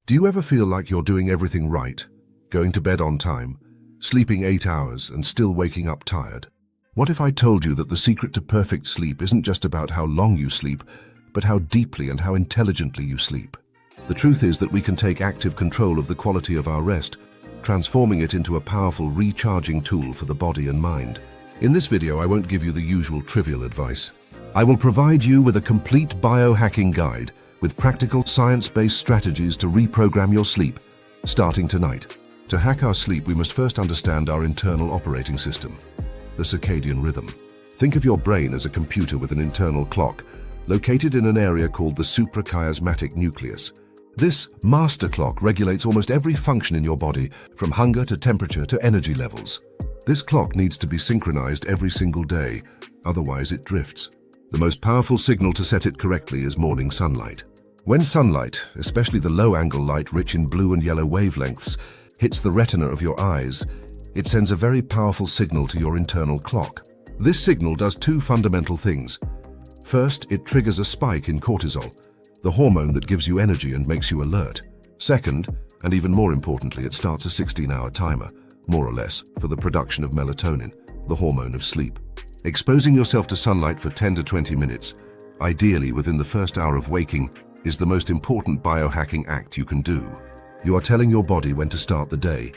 Do you ever feel like you're doing everything right, going to bed on time, sleeping 8 hours and still waking up tired? What if I told you that the secret to perfect sleep isn't just about how long you sleep, but how deeply and how intelligently you sleep? The truth is that we can take active control of the quality of our rest, transforming it into a powerful recharging tool for the body and mind. In this video, I won't give you the usual trivial advice. I will provide you with a complete biohacking guide with practical science-based strategies to reprogram your sleep, starting tonight. To hack our sleep, we must first understand our internal operating system, the circadian rhythm. Think of your brain as a computer with an internal clock, located in an area called the suprachiasmatic nucleus. This master clock regulates almost every function in your body, from hunger to temperature to energy levels. This clock needs to be synchronized every single day, otherwise it drifts. The most powerful signal to set it correctly is morning sunlight. When sunlight, especially the low-angle light rich in blue and yellow wavelengths, hits the retina of your eyes, it sends a very powerful signal to your internal clock. This signal does two fundamental things. First, it triggers a spike in cortisol, the hormone that gives you energy and makes you alert. Second, and even more importantly, it starts a 16-hour timer, more or less, for the production of melatonin, the hormone of sleep. Exposing yourself to sunlight for 10 to 20 minutes, ideally within the first hour of waking, is the most important biohacking act you can do. You are telling your body when to start the day,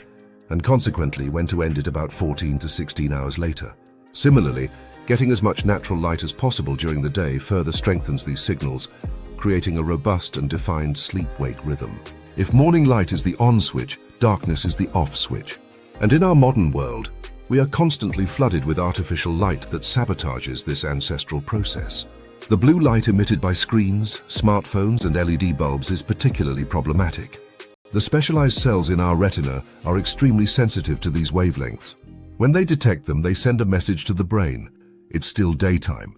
and consequently when to end it about 14 to 16 hours later. Similarly, getting as much natural light as possible during the day further strengthens these signals, creating a robust and defined sleep-wake rhythm. If morning light is the on switch, darkness is the off switch. And in our modern world, we are constantly flooded with artificial light that sabotages this ancestral process. The blue light emitted by screens, smartphones, and LED bulbs is particularly problematic. The specialized cells in our retina are extremely sensitive to these wavelengths. When they detect them, they send a message to the brain: it's still daytime,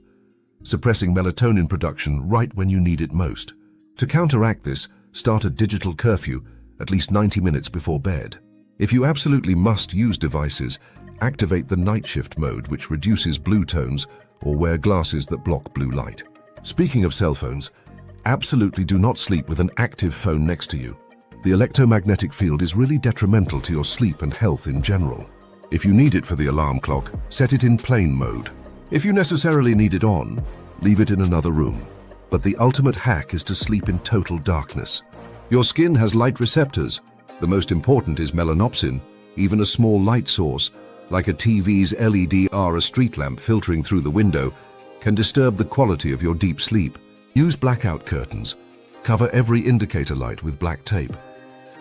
suppressing melatonin production right when you need it most. To counteract this, start a digital curfew at least 90 minutes before bed. If you absolutely must use devices, activate the night shift mode, which reduces blue tones, or wear glasses that block blue light. Speaking of cell phones, absolutely do not sleep with an active phone next to you. The electromagnetic field is really detrimental to your sleep and health in general. If you need it for the alarm clock, set it in plane mode. If you necessarily need it on, leave it in another room. But the ultimate hack is to sleep in total darkness. Your skin has light receptors. The most important is melanopsin. Even a small light source, like a TV's LED or a street lamp filtering through the window, can disturb the quality of your deep sleep. Use blackout curtains, cover every indicator light with black tape,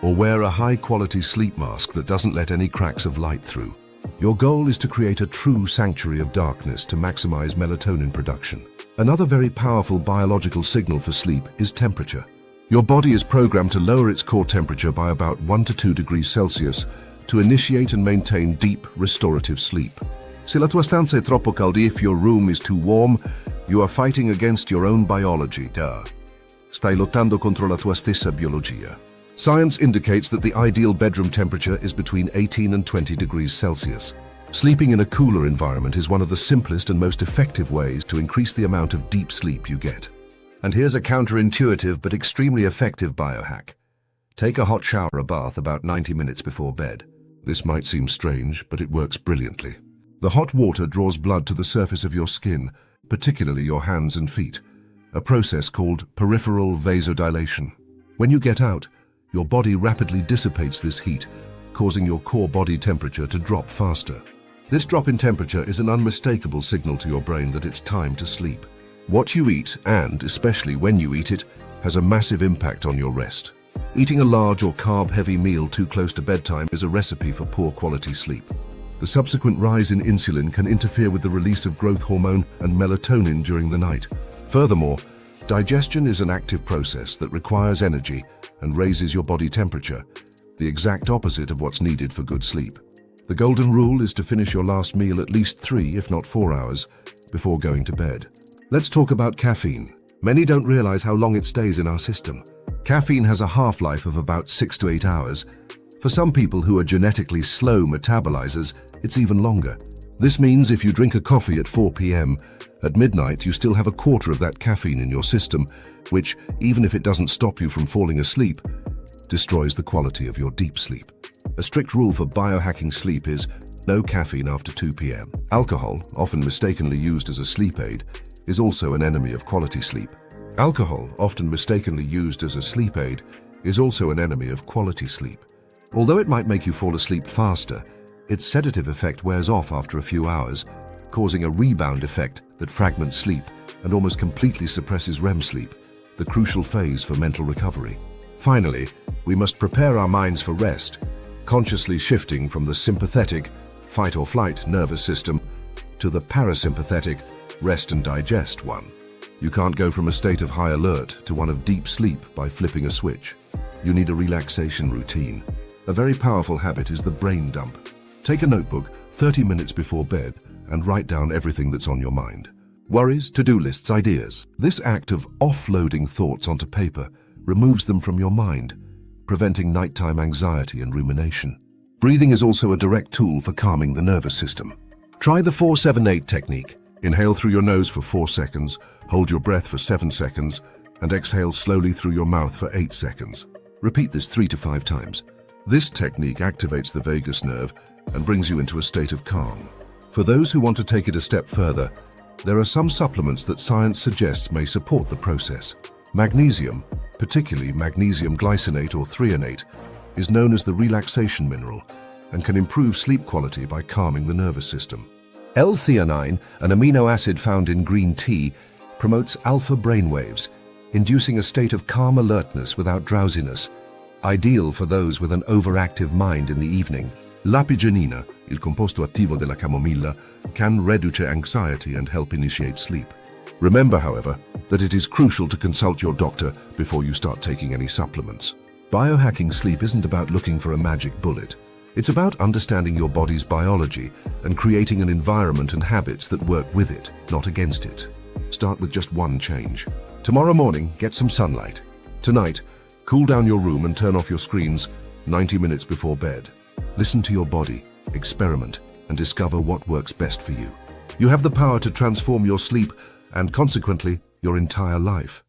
or wear a high-quality sleep mask that doesn't let any cracks of light through. Your goal is to create a true sanctuary of darkness to maximize melatonin production. Another very powerful biological signal for sleep is temperature. Your body is programmed to lower its core temperature by about 1 to 2 degrees Celsius to initiate and maintain deep, restorative sleep. Se la tua stanza è troppo calda, if your room is too warm, you are fighting against your own biology. Duh. Stai lottando contro la tua stessa biologia. Science indicates that the ideal bedroom temperature is between 18 and 20 degrees Celsius. Sleeping in a cooler environment is one of the simplest and most effective ways to increase the amount of deep sleep you get. And here's a counterintuitive but extremely effective biohack. Take a hot shower or bath about 90 minutes before bed. This might seem strange, but it works brilliantly. The hot water draws blood to the surface of your skin, particularly your hands and feet, a process called peripheral vasodilation. When you get out, your body rapidly dissipates this heat, causing your core body temperature to drop faster. This drop in temperature is an unmistakable signal to your brain that it's time to sleep. What you eat, and especially when you eat it, has a massive impact on your rest. Eating a large or carb-heavy meal too close to bedtime is a recipe for poor quality sleep. The subsequent rise in insulin can interfere with the release of growth hormone and melatonin during the night. Furthermore, digestion is an active process that requires energy and raises your body temperature, the exact opposite of what's needed for good sleep. The golden rule is to finish your last meal at least 3, if not 4 hours, before going to bed. Let's talk about caffeine. Many don't realize how long it stays in our system. Caffeine has a half-life of about 6 to 8 hours. For some people who are genetically slow metabolizers, it's even longer. This means if you drink a coffee at 4 p.m., at midnight you still have a quarter of that caffeine in your system, which, even if it doesn't stop you from falling asleep, destroys the quality of your deep sleep. A strict rule for biohacking sleep is no caffeine after 2 p.m. Alcohol, often mistakenly used as a sleep aid, is also an enemy of quality sleep. Alcohol, often mistakenly used as a sleep aid, is also an enemy of quality sleep. Although it might make you fall asleep faster, its sedative effect wears off after a few hours, causing a rebound effect that fragments sleep and almost completely suppresses REM sleep, the crucial phase for mental recovery. Finally, we must prepare our minds for rest, consciously shifting from the sympathetic, fight-or-flight nervous system to the parasympathetic, rest and digest one. You can't go from a state of high alert to one of deep sleep by flipping a switch. You need a relaxation routine. A very powerful habit is the brain dump. Take a notebook 30 minutes before bed and write down everything that's on your mind. Worries, to-do lists, ideas. This act of offloading thoughts onto paper removes them from your mind, preventing nighttime anxiety and rumination. Breathing is also a direct tool for calming the nervous system. Try the 4-7-8 technique. Inhale through your nose for 4 seconds, hold your breath for 7 seconds, and exhale slowly through your mouth for 8 seconds. Repeat this 3 to 5 times. This technique activates the vagus nerve and brings you into a state of calm. For those who want to take it a step further, there are some supplements that science suggests may support the process. Magnesium, particularly magnesium glycinate or threonate, is known as the relaxation mineral and can improve sleep quality by calming the nervous system. L-theanine, an amino acid found in green tea, promotes alpha brainwaves, inducing a state of calm alertness without drowsiness, ideal for those with an overactive mind in the evening. L'apigenina, il composto attivo della camomilla, can reduce anxiety and help initiate sleep. Remember, however, that it is crucial to consult your doctor before you start taking any supplements. Biohacking sleep isn't about looking for a magic bullet. It's about understanding your body's biology and creating an environment and habits that work with it, not against it. Start with just one change. Tomorrow morning, get some sunlight. Tonight, cool down your room and turn off your screens 90 minutes before bed. Listen to your body, experiment, and discover what works best for you. You have the power to transform your sleep and, consequently, your entire life.